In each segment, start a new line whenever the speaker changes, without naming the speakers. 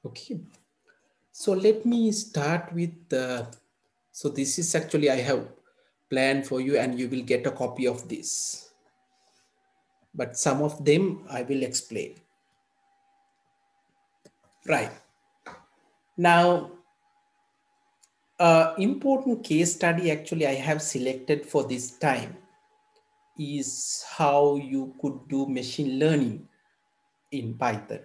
Okay, so let me start with so this is actually I have planned for you and you will get a copy of this, but some of them I will explain. Right. Now, important case study actually I have selected for this time is how you could do machine learning in Python.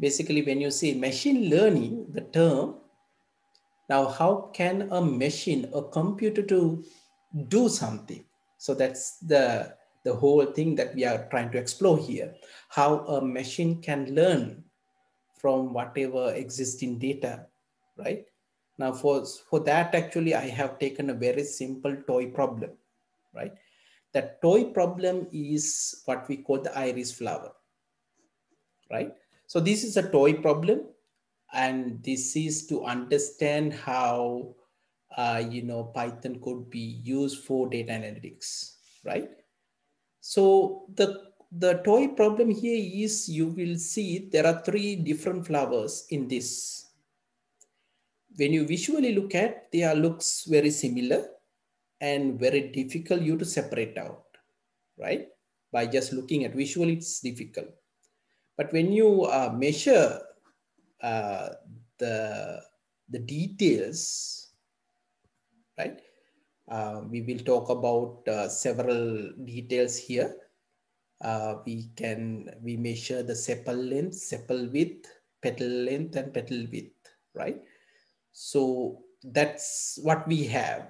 Basically, when you say machine learning, the term, now how can a machine, a computer to do something? So that's the whole thing that we are trying to explore here. How a machine can learn from whatever existing data, right? Now for that, actually, I have taken a very simple toy problem, right? That toy problem is what we call the iris flower, right? So this is a toy problem, and this is to understand how Python could be used for data analytics, right? So the toy problem here is you will see there are three different flowers in this. When you visually look at, they are looks very similar and very difficult you to separate out, right? By just looking at visually, it's difficult. But when you measure uh, the the details, right? We will talk about several details here. We measure the sepal length, sepal width, petal length, and petal width, right? So that's what we have.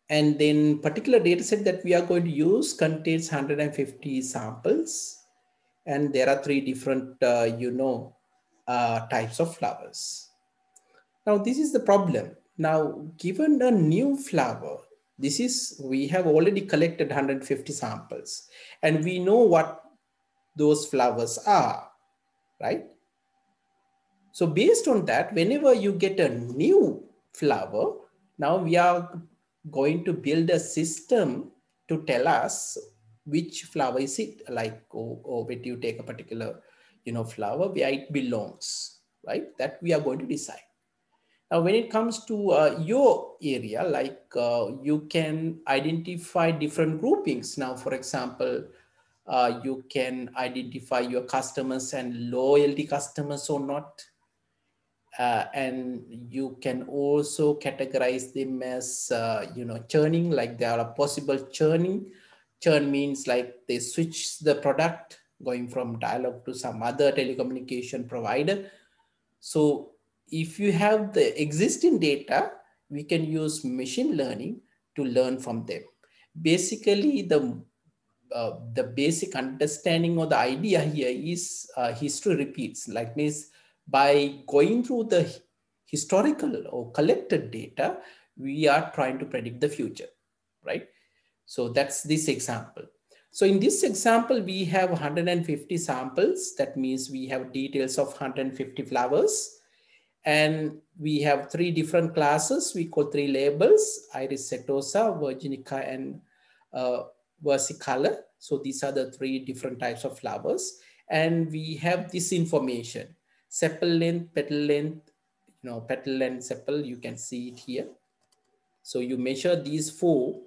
And then particular data set that we are going to use contains 150 samples. And there are three different, types of flowers. Now, this is the problem. Now, given a new flower, we have already collected 150 samples and we know what those flowers are, right? So based on that, whenever you get a new flower, now we are going to build a system to tell us which flower is it, like, or when you take a particular, flower, where it belongs, right? That we are going to decide. Now, when it comes to your area, like you can identify different groupings. Now, for example, you can identify your customers and loyalty customers or not. And you can also categorize them as, churning, like there are possible churning. Churn means like they switch the product going from dial-up to some other telecommunication provider. So if you have the existing data, we can use machine learning to learn from them. Basically, the basic understanding or the idea here is history repeats, like means by going through the historical or collected data, we are trying to predict the future, right? So that's this example. So in this example, we have 150 samples. That means we have details of 150 flowers. And we have three different classes. We call three labels: Iris setosa, Virginica, and versicolor. So these are the three different types of flowers. And we have this information: sepal length, petal and sepal, you can see it here. So you measure these four,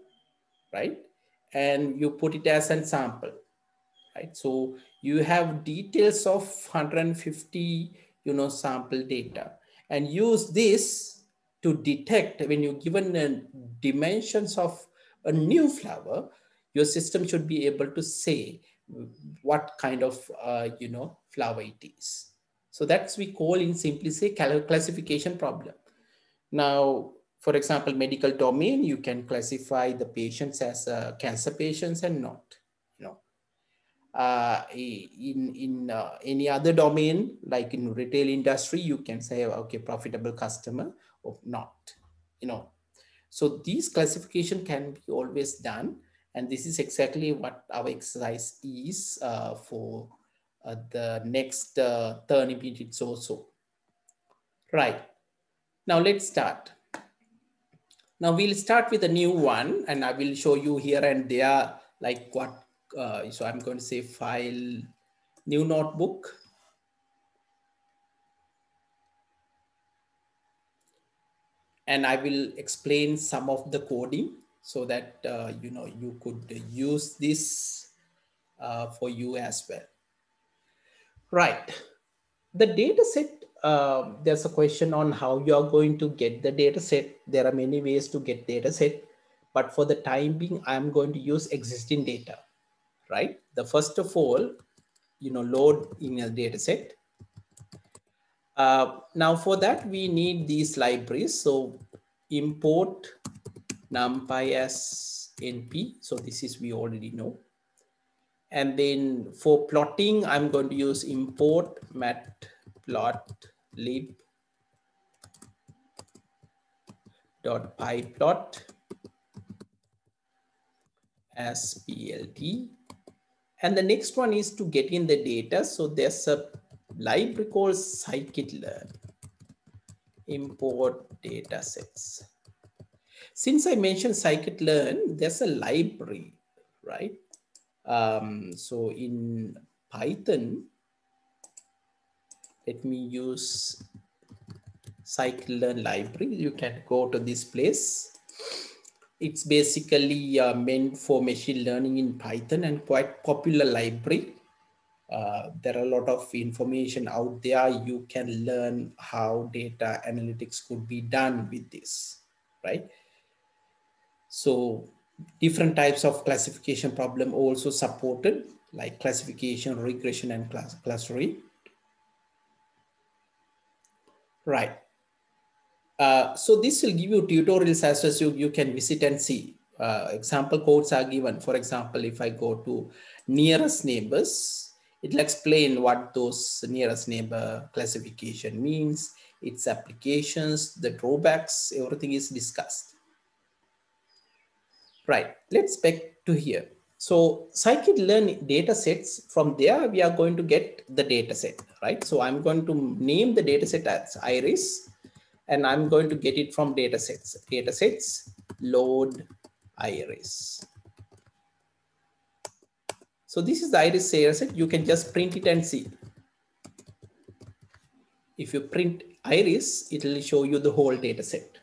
right? And you put it as an sample, right? So you have details of 150, sample data, and use this to detect when you're given dimensions of a new flower, your system should be able to say what kind of, flower it is. So that's we call in simply say classification problem. Now, for example, medical domain, you can classify the patients as cancer patients and not, you know. In any other domain, like in retail industry, you can say, okay, profitable customer or not, you know. So these classification can be always done. And this is exactly what our exercise is for the next 30 minutes or so. Right. Now let's start. Now we'll start with a new one, and I will show you here and there, like what, so I'm going to say file, new notebook. and I will explain some of the coding so that you could use this for you as well. Right. The data set, there's a question on how you are going to get the data set. There are many ways to get data set, but for the time being, I'm going to use existing data, right? The first of all, load in a data set. Now for that, we need these libraries. So import numpy as np. So this is, we already know. And then for plotting, I'm going to use import matplotlib dot pyplot as plt. And the next one is to get in the data. So there's a library called scikit-learn, import datasets. Since I mentioned scikit-learn, there's a library, right? So in Python, let me use scikit-learn library. You can go to this place. It's basically meant for machine learning in Python and quite popular library. There are a lot of information out there. You can learn how data analytics could be done with this, right? So different types of classification problem also supported, like classification, regression, and clustering. Right. So this will give you tutorials as well, so you can visit and see. Example codes are given. For example, if I go to nearest neighbors, it'll explain what those nearest neighbor classification means, its applications, the drawbacks, everything is discussed. Right, let's back to here. So scikit-learn data sets, from there we are going to get the data set, right? So I'm going to name the data set as iris, and I'm going to get it from datasets load iris. So this is the iris data set. You can just print it and see. If you print iris, it will show you the whole data set.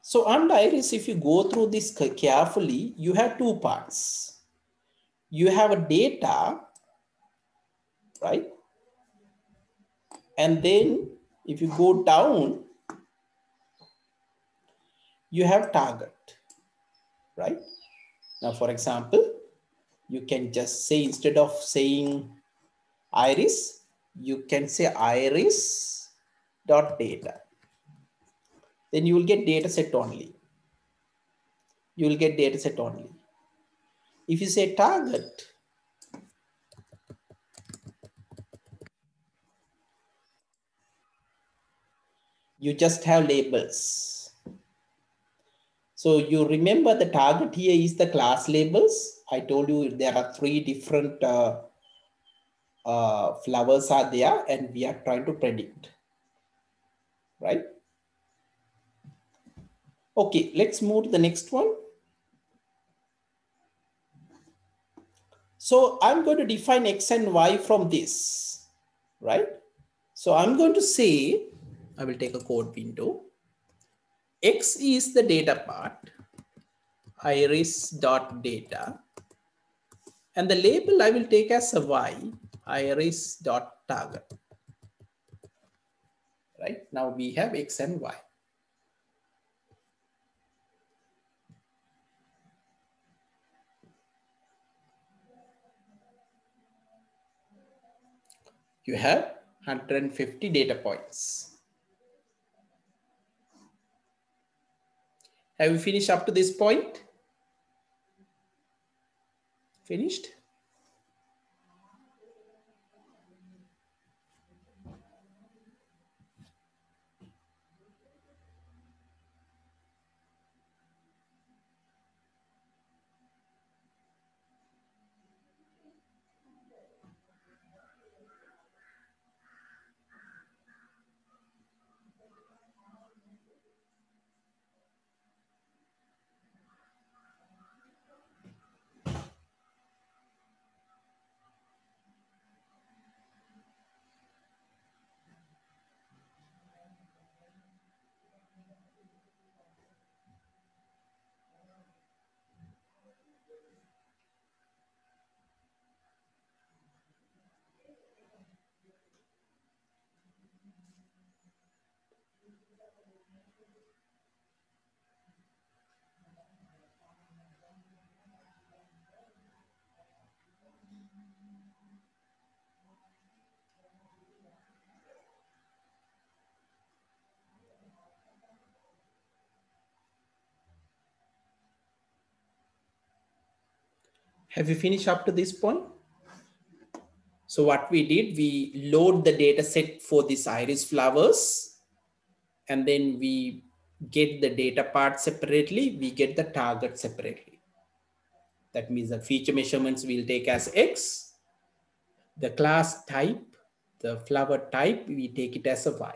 So on iris, if you go through this carefully, you have two parts. You have a data, right? And then if you go down, you have target, right? Now, for example, you can just say, instead of saying iris, you can say iris dot data. Then you will get data set only. You will get data set only. If you say target, you just have labels. So you remember the target here is the class labels. I told you there are three different flowers are there, and we are trying to predict, right? Okay, let's move to the next one. So I'm going to define X and Y from this, right? So I'm going to say, I will take a code window. X is the data part, iris.data. And the label I will take as a Y, iris.target. Right? Now we have X and Y. You have 150 data points. Have you finished up to this point? Finished? Have you finished up to this point? So what we did, we load the data set for this iris flowers, and then we get the data part separately, we get the target separately. That means the feature measurements we'll take as X, the class type, the flower type, we take it as a Y.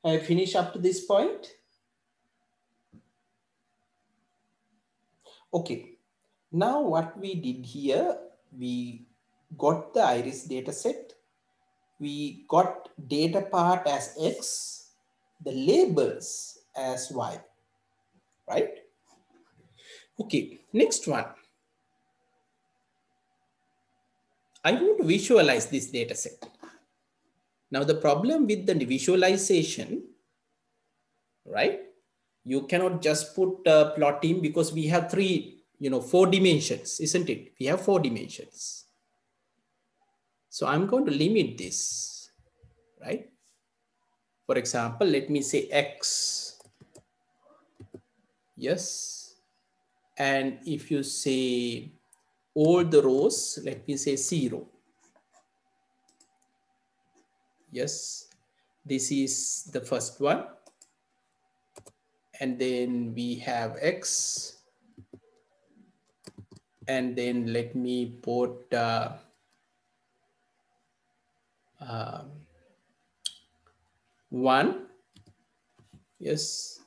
I finish up to this point. Okay, now what we did here, we got the iris data set. We got data part as X, the labels as Y, right? Okay, next one. I want to visualize this data set. Now the problem with the visualization, right? You cannot just put plotting because we have four dimensions, isn't it? We have 4 dimensions. So I'm going to limit this, right? For example, let me say X. Yes. And if you say all the rows, let me say 0. Yes. This is the first one. And then we have X. And then let me put 1. Yes,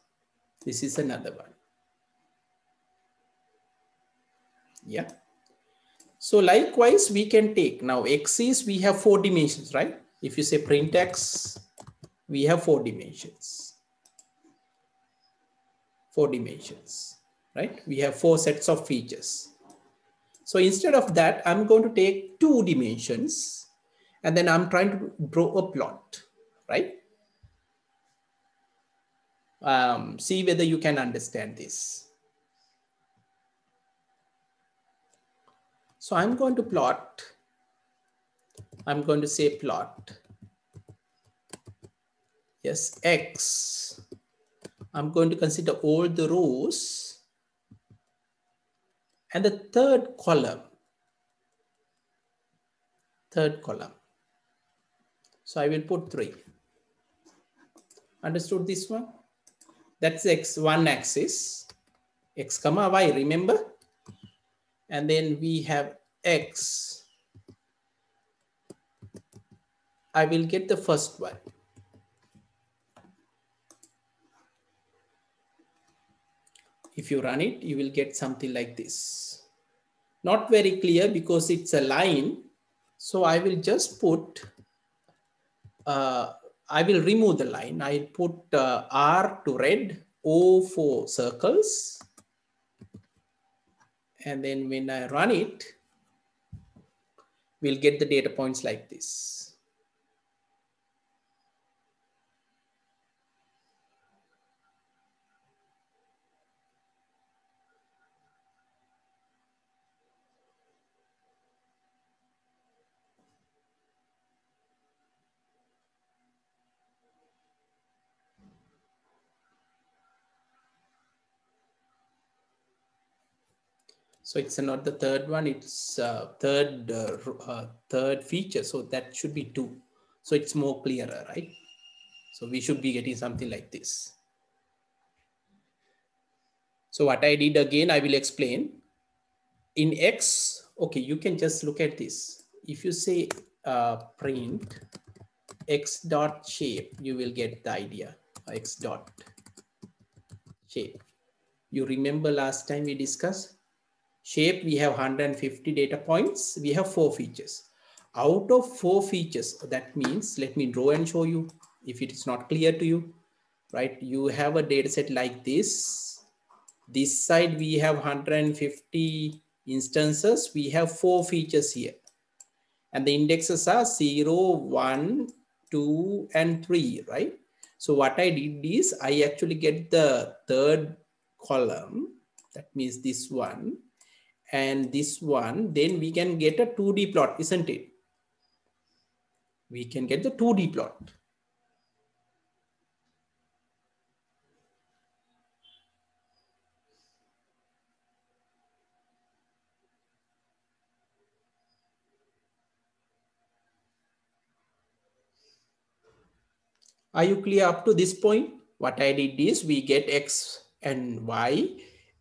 this is another one. Yeah. So likewise, we can take now X is, we have 4 dimensions, right? If you say print X, we have 4 dimensions. 4 dimensions, right? We have 4 sets of features. So instead of that, I'm going to take 2 dimensions and then I'm trying to draw a plot, right? See whether you can understand this. So I'm going to plot, I'm going to say plot, yes, X. I'm going to consider all the rows and the third column. So I will put 3. Understood this one? That's X1 axis, X comma Y, remember? And then we have X. I will get the first one. If you run it, you will get something like this. Not very clear because it's a line. So I will just put, I will remove the line. I put R to red, O for circles. And then when I run it, we'll get the data points like this. So it's not the third one, it's third feature. So that should be 2. So it's more clearer, right? So we should be getting something like this. So what I did again, I will explain. In X, okay, you can just look at this. If you say print X dot shape, you will get the idea. X dot shape. You remember last time we discussed? Shape, we have 150 data points. We have 4 features. Out of 4 features, that means, let me draw and show you if it is not clear to you, right? You have a data set like this. This side we have 150 instances. We have 4 features here. And the indexes are 0, 1, 2, and 3, right? So what I did is I actually get the third column. That means this one and this one. Then we can get a 2D plot, isn't it? We can get the 2D plot. Are you clear up to this point? What I did is we get X and Y,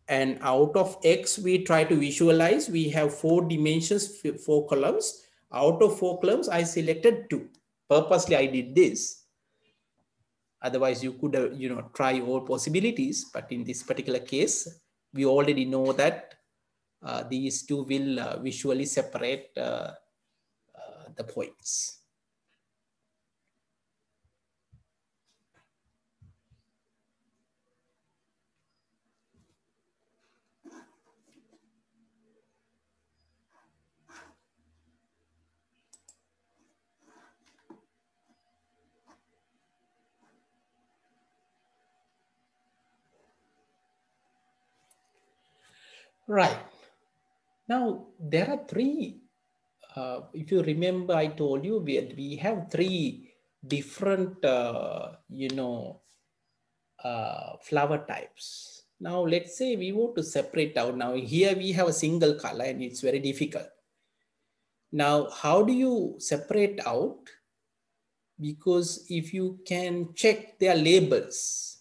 and out of X, we try to visualize. We have 4 dimensions, 4 columns. Out of 4 columns, I selected 2. Purposely, I did this. Otherwise, you could, try all possibilities. But in this particular case, we already know that these 2 will visually separate the points. Right. Now, there are 3, if you remember, I told you we have 3 different, flower types. Now, let's say we want to separate out. Now, here we have a single color and it's very difficult. Now, how do you separate out? Because if you can check their labels,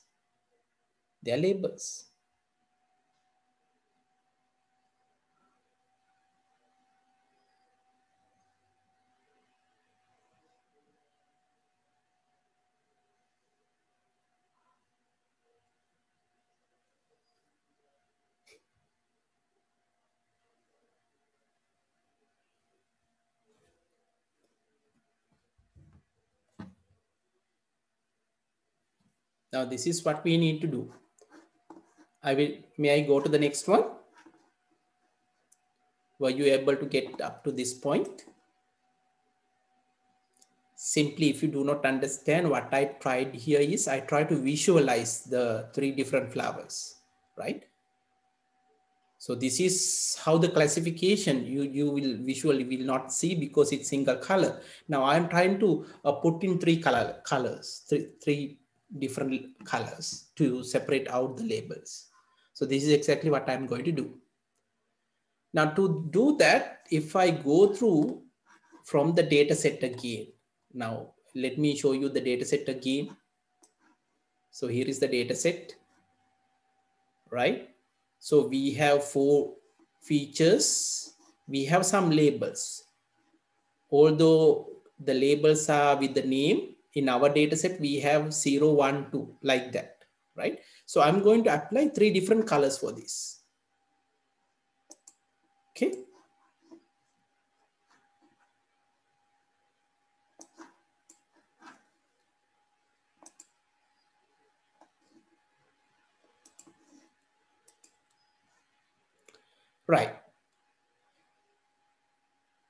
Now, this is what we need to do. May I go to the next one? Were you able to get up to this point? Simply, if you do not understand, what I tried here is I try to visualize the 3 different flowers, right? So this is how the classification you will visually will not see because it's single color. Now I'm trying to put in 3 colors, three different colors to separate out the labels. So this is exactly what I'm going to do. Now to do that, if I go through from the data set again, now let me show you the data set again. So here is the data set, right? So we have 4 features. We have some labels. Although the labels are with the name, in our data set, we have 0, 1, 2, like that, right? So I'm going to apply 3 different colors for this. Okay. Right.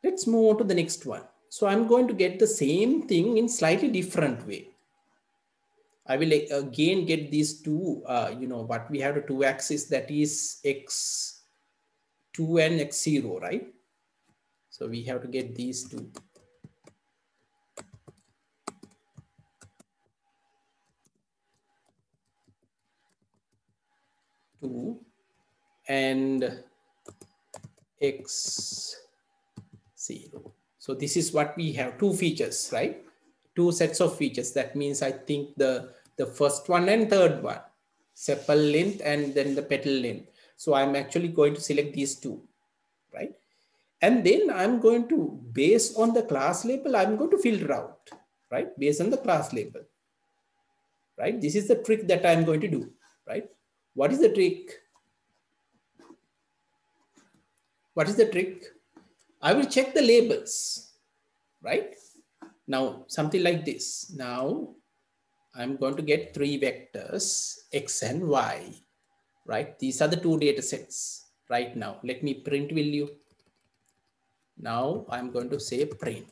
Let's move on to the next one. So I'm going to get the same thing in slightly different way. I will again get these 2, what we have the 2 axes, that is x2 and x0, right? So we have to get these 2. 2 and x0. So this is what we have, 2 features, right? 2 sets of features. That means I think the first one and third one, sepal length and then the petal length. So I'm actually going to select these 2, right? And then I'm going to, based on the class label, I'm going to filter out, right? Based on the class label, right? This is the trick that I'm going to do, right? What is the trick? What is the trick? I will check the labels, right? Now, something like this. Now, I'm going to get 3 vectors, x and y. right? These are the two data sets right now. Let me print value. Now I'm going to say print.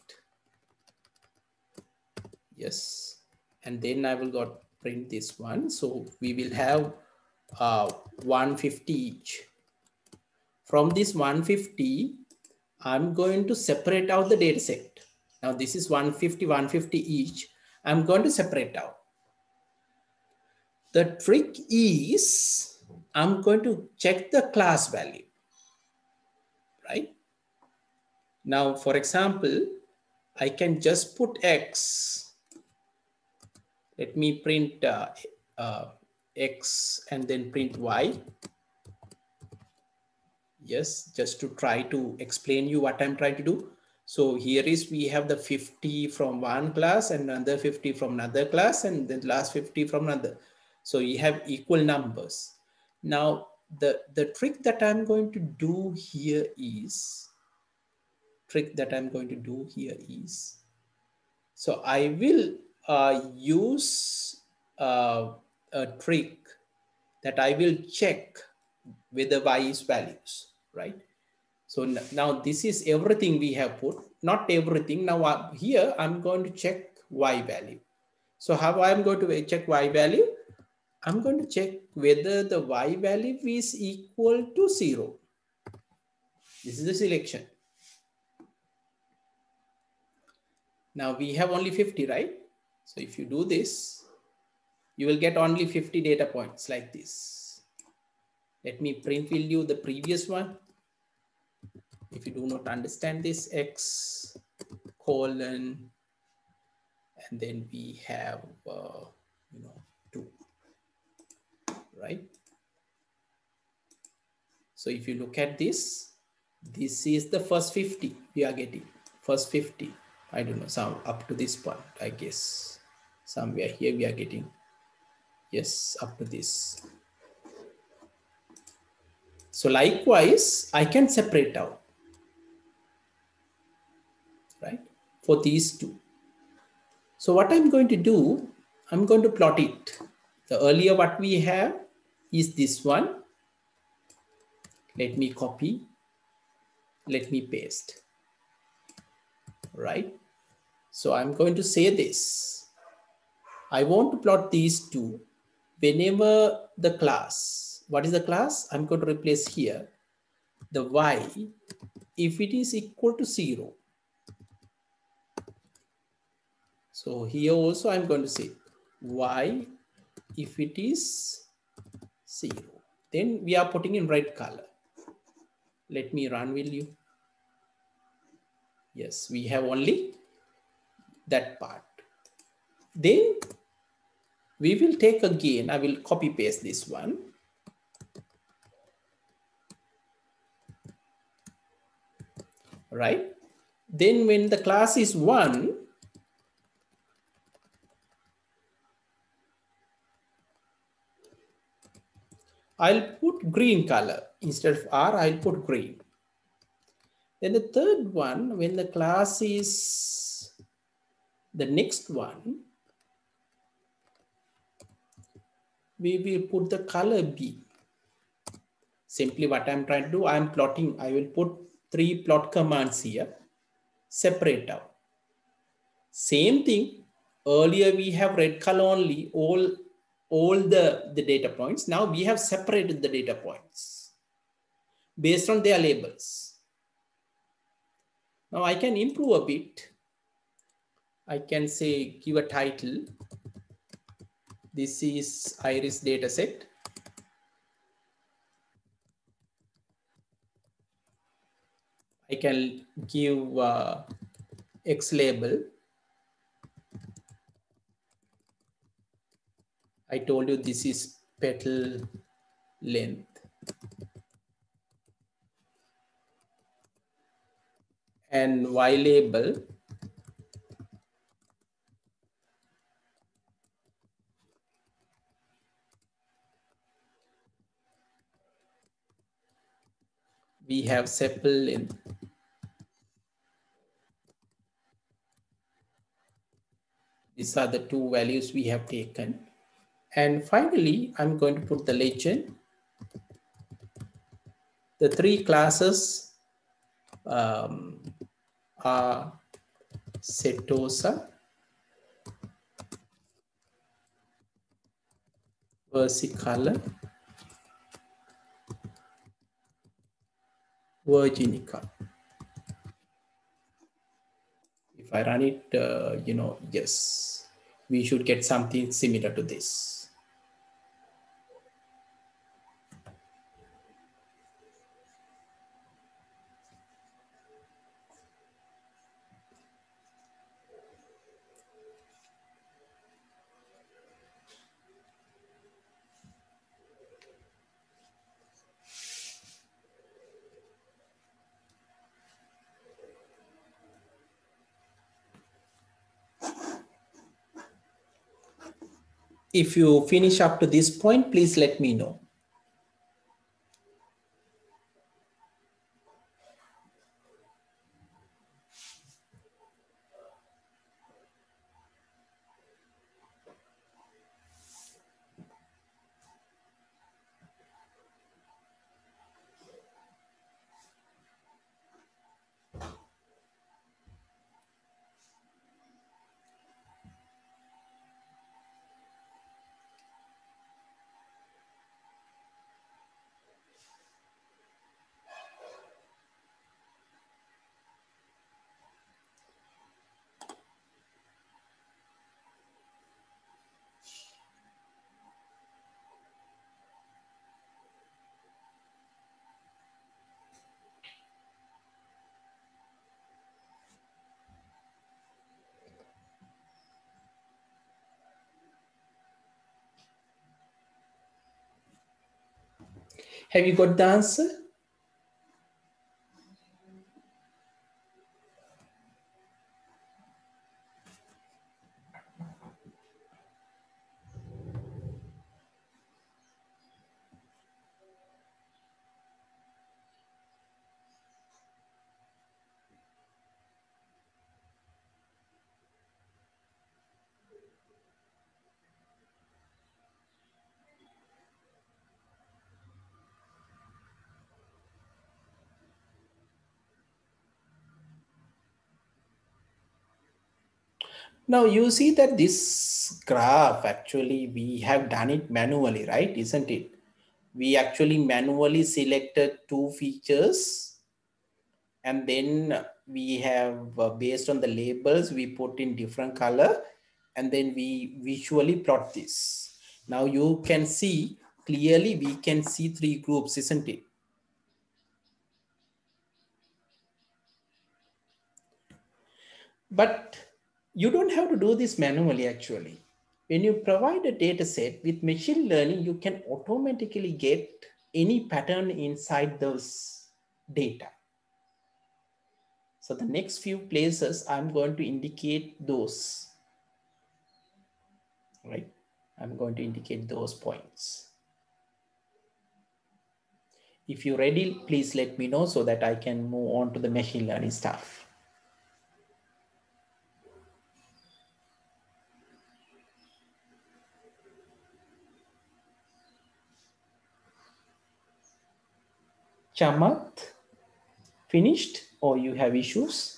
Yes. And then I will go print this one. So we will have 150 each. From this 150, I'm going to separate out the data set. Now this is 150, 150 each. I'm going to separate out. The trick is I'm going to check the class value, right? Now, for example, I can just put X. Let me print X and then print Y. Yes, just to try to explain you what I'm trying to do. So here is we have the 50 from one class and another 50 from another class and then last 50 from another. So you have equal numbers. Now, the trick that I'm going to do here is, so I will use a trick that I will check whether Y is values, right? So now this is everything we have put, not everything. Now here I'm going to check Y value. So how I'm going to check Y value? I'm going to check whether the Y value is equal to 0. This is the selection. Now we have only 50, right? So if you do this, you will get only 50 data points like this. Let me print value the previous one. If you do not understand this, X colon, and then we have, 2, right? So if you look at this, this is the first 50 we are getting, first 50. I don't know, some up to this point, I guess. Somewhere here we are getting, yes, up to this. So likewise, I can separate out, right, for these two. So what I'm going to do, I'm going to plot it. The earlier what we have is this one. Let me copy, let me paste, right? So I'm going to say this. I want to plot these two whenever the class, what is the class? I'm going to replace here the Y if it is equal to 0. So here also I'm going to say Y if it is 0. Then we are putting in red color. Let me run value. Yes, we have only that part. Then we will take again, I will copy paste this one. Right? Then when the class is 1, I'll put green color. Instead of R, I'll put green. Then the third one, when the class is the next one, we will put the color B. Simply what I'm trying to do, I'm plotting, I will put 3 plot commands here, separate out. Same thing, earlier we have red color only, all the data points. Now we have separated the data points based on their labels. Now I can improve a bit. I can say, give a title. This is Iris dataset. I can give X label. I told you this is petal length. And Y label, we have sepal length. These are the two values we have taken. And finally, I'm going to put the legend. The three classes are setosa, versicolor, virginica. If I run it, yes, we should get something similar to this. If you finish up to this point, please let me know. Have you got the answer? Now you see that this graph, actually we have done it manually, right? Isn't it? We actually manually selected two features, and then we have based on the labels we put in different color, and then we visually plot this. Now you can see clearly, we can see three groups, isn't it? But you don't have to do this manually actually. When you provide a data set with machine learning, you can automatically get any pattern inside those data. So the next few places, I'm going to indicate those, right? I'm going to indicate those points. If you're ready, please let me know so that I can move on to the machine learning stuff. Chamat, finished or you have issues?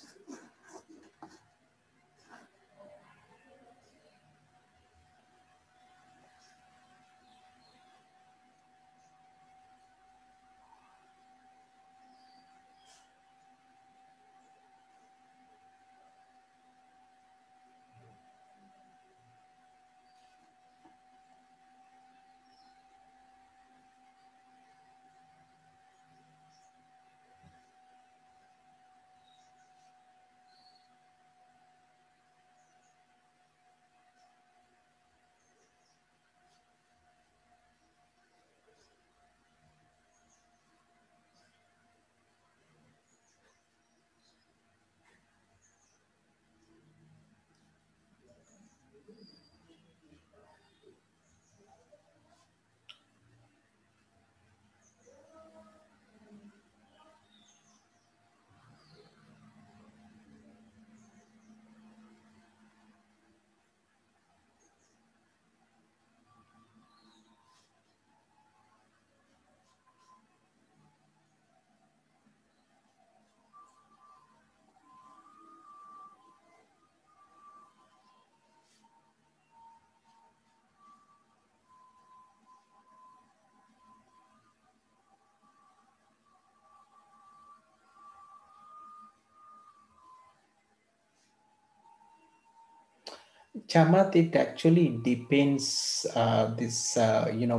Chamath, it actually depends,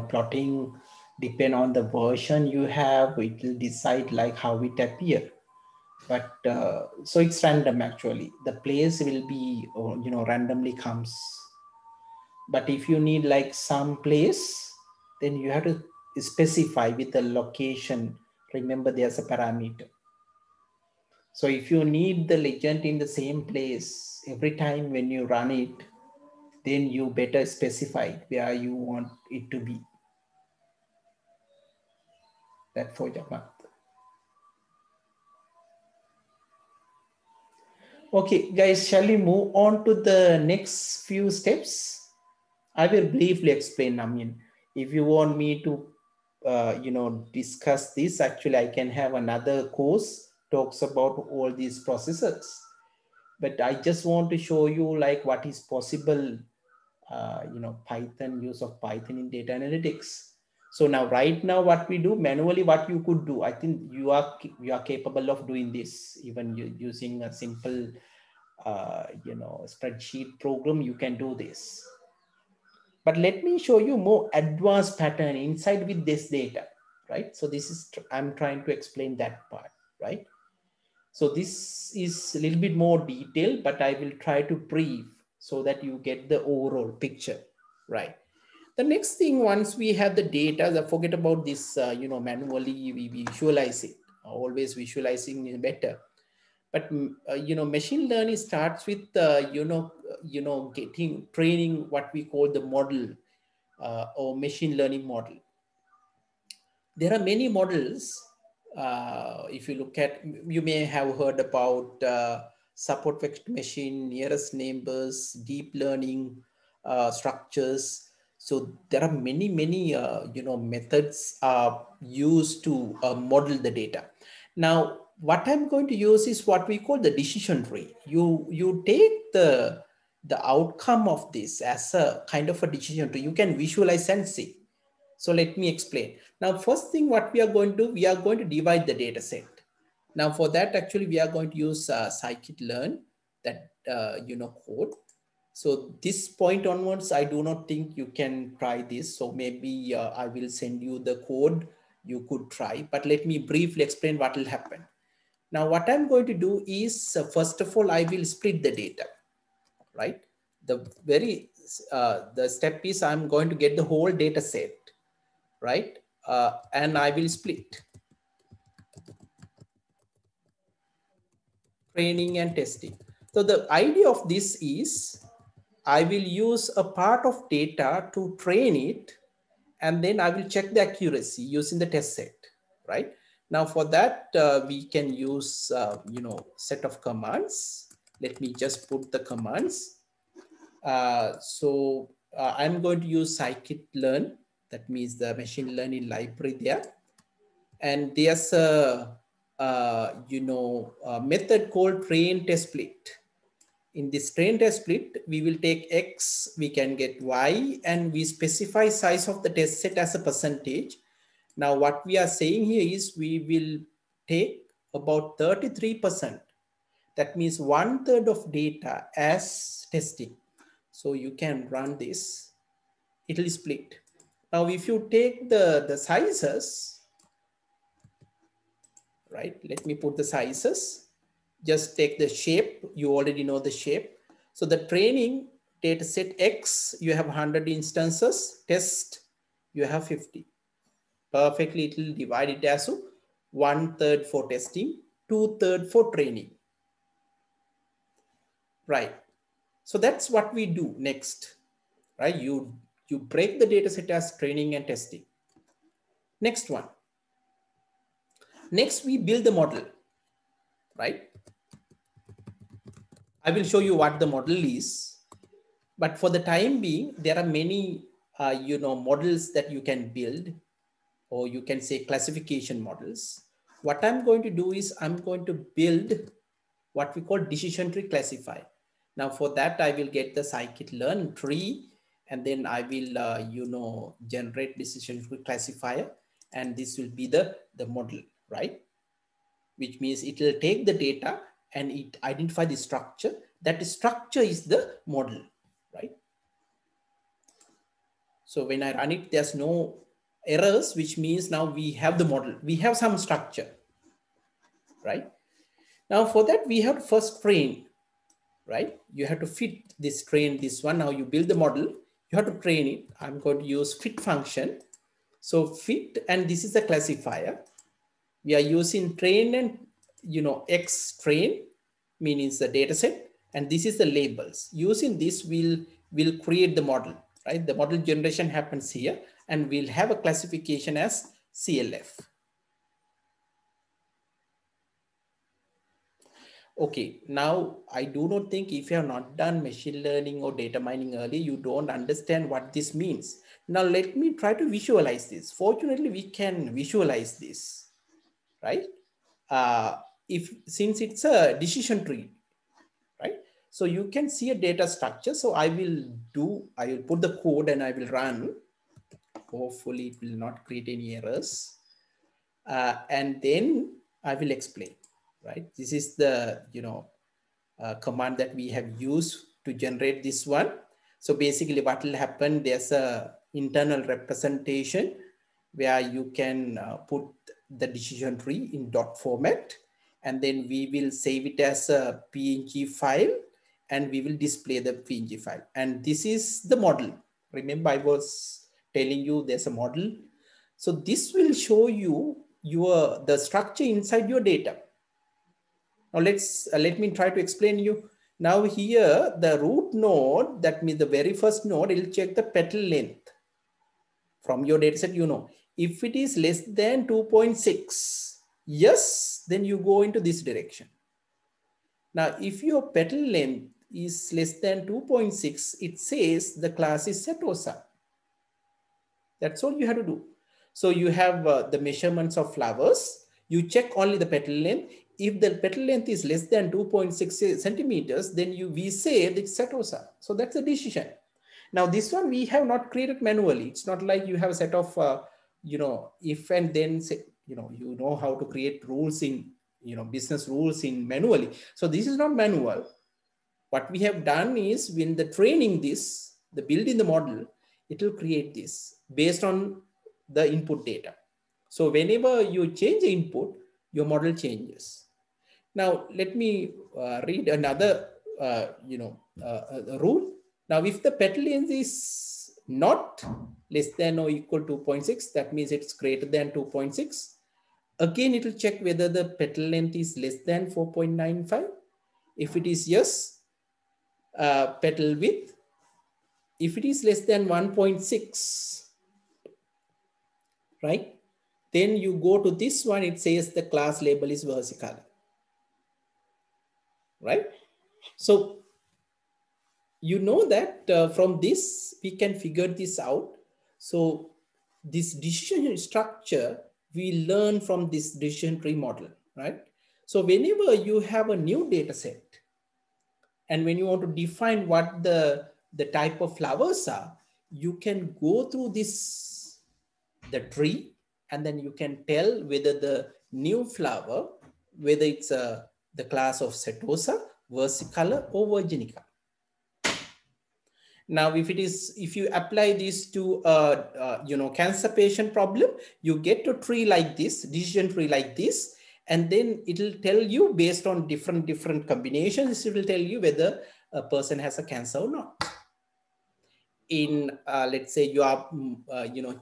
plotting depend on the version you have. It will decide like how it appear. But so it's random actually. The place will be, randomly comes. But if you need like some place, then you have to specify with the location. Remember, there's a parameter. So if you need the legend in the same place every time when you run it, then you better specify where you want it to be. That for Jamaat. Okay, guys, shall we move on to the next few steps? I will briefly explain. I mean, if you want me to, discuss this, actually, I can have another course talks about all these processes. But I just want to show you like what is possible, Python, use of Python in data analytics. So now, right now, what we do manually, what you could do, I think you are capable of doing this, even using a simple, spreadsheet program, you can do this. But let me show you more advanced pattern inside with this data, right? So this is, I'm trying to explain that part, right? So this is a little bit more detailed, but I will try to brief so that you get the overall picture, right? The next thing, once we have the data, forget about this, manually we visualize it. Always visualizing is better. But machine learning starts with getting training what we call the model or machine learning model. There are many models. If you look at, you may have heard about support vector machine, nearest neighbors, deep learning structures. So there are many methods used to model the data. Now, what I'm going to use is what we call the decision tree. You take the outcome of this as a kind of a decision tree. You can visualize and see. So let me explain. Now, first thing what we are going to do, we are going to divide the data set. Now for that, actually, we are going to use scikit-learn, that, code. So this point onwards, I do not think you can try this. So maybe I will send you the code you could try, but let me briefly explain what will happen. Now, what I'm going to do is, first of all, I will split the data, right? The step is I'm going to get the whole data set, right? And I will split training and testing. So the idea of this is I will use a part of data to train it, and then I will check the accuracy using the test set, right? Now for that, we can use, set of commands. Let me just put the commands. I'm going to use scikit-learn. That means the machine learning library there. And there's a method called train test split. In this train test split, we will take X, we can get Y, and we specify size of the test set as a percentage. Now, what we are saying here is we will take about 33%. That means 1/3 of data as testing. So you can run this, it will split. Now, if you take the sizes, right? Let me put the sizes. Just take the shape. You already know the shape. So the training data set X, you have 100 instances. Test, you have 50. Perfectly, it will divide it as 1/3 for testing, 2/3 for training. Right. So that's what we do next, right? You break the data set as training and testing. Next one. Next, we build the model, right? I will show you what the model is. But for the time being, there are many, models that you can build, or you can say classification models. What I'm going to do is I'm going to build what we call decision tree classifier. Now for that, I will get the scikit-learn tree, and then I will, generate decision tree classifier. And this will be the model, right? Which means it will take the data and it identify the structure. That structure is the model. So when I run it, there's no errors, which means now we have the model. We have some structure, right? Now for that, we have to first train, right? You have to fit this, train this one. Now you build the model, you have to train it. I'm going to use fit function. So fit, and this is the classifier. We are using train and, X train, meaning the data set, and this is the labels. Using this, we'll create the model, right? The model generation happens here, and we'll have a classification as CLF. Okay, now I do not think if you have not done machine learning or data mining earlier, you don't understand what this means. Now let me try to visualize this. Fortunately, we can visualize this, right? Since it's a decision tree, right? So you can see a data structure. So I will put the code and I will run. Hopefully it will not create any errors. And then I will explain, right? This is the, command that we have used to generate this one. So basically what will happen, there's a internal representation where you can put the decision tree in dot format, and then we will save it as a PNG file, and we will display the PNG file. And this is the model. Remember, I was telling you there's a model. So this will show you the structure inside your data. Now let me try to explain you. Now here, the root node, that means the very first node, it will check the petal length from your dataset. If it is less than 2.6, yes, then you go into this direction. Now, if your petal length is less than 2.6, it says the class is Setosa. That's all you have to do. So you have the measurements of flowers. You check only the petal length. If the petal length is less than 2.6 centimeters, then we say it's Setosa. So that's the decision. Now this one we have not created manually. It's not like you have a set of, if and then, say, you know how to create rules in, business rules in manually. So this is not manual. What we have done is, when the training this, the building the model, it will create this based on the input data. So whenever you change the input, your model changes. Now let me read another, rule. Now, if the petal length is not less than or equal to 2.6, that means it's greater than 2.6. Again, it will check whether the petal length is less than 4.95. If it is yes, petal width. If it is less than 1.6, right? Then you go to this one, it says the class label is versicolor, right? So you know that from this, we can figure this out. So this decision structure, we learn from this decision tree model, right? So whenever you have a new data set, and when you want to define what the type of flowers are, you can go through the tree, and then you can tell whether the new flower, whether it's the class of Setosa, versicolor, or virginica. Now, if you apply this to cancer patient problem, you get a tree like this, decision tree like this, and then it will tell you based on different combinations, it will tell you whether a person has a cancer or not. In let's say you are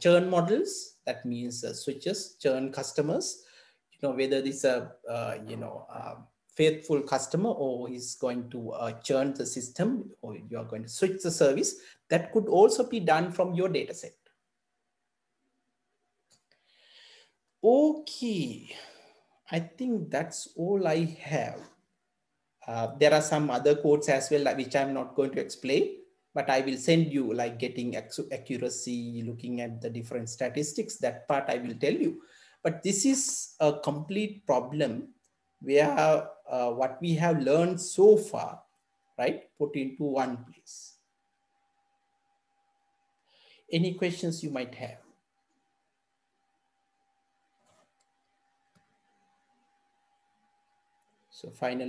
churn models, that means switches, churn customers, whether this faithful customer, or is going to churn the system, or you are going to switch the service, that could also be done from your data set. Okay, I think that's all I have. There are some other codes as well, which I'm not going to explain, but I will send you, like getting accuracy, looking at the different statistics, that part I will tell you. But this is a complete problem where what we have learned so far, right, put into one place. Any questions you might have? So finally,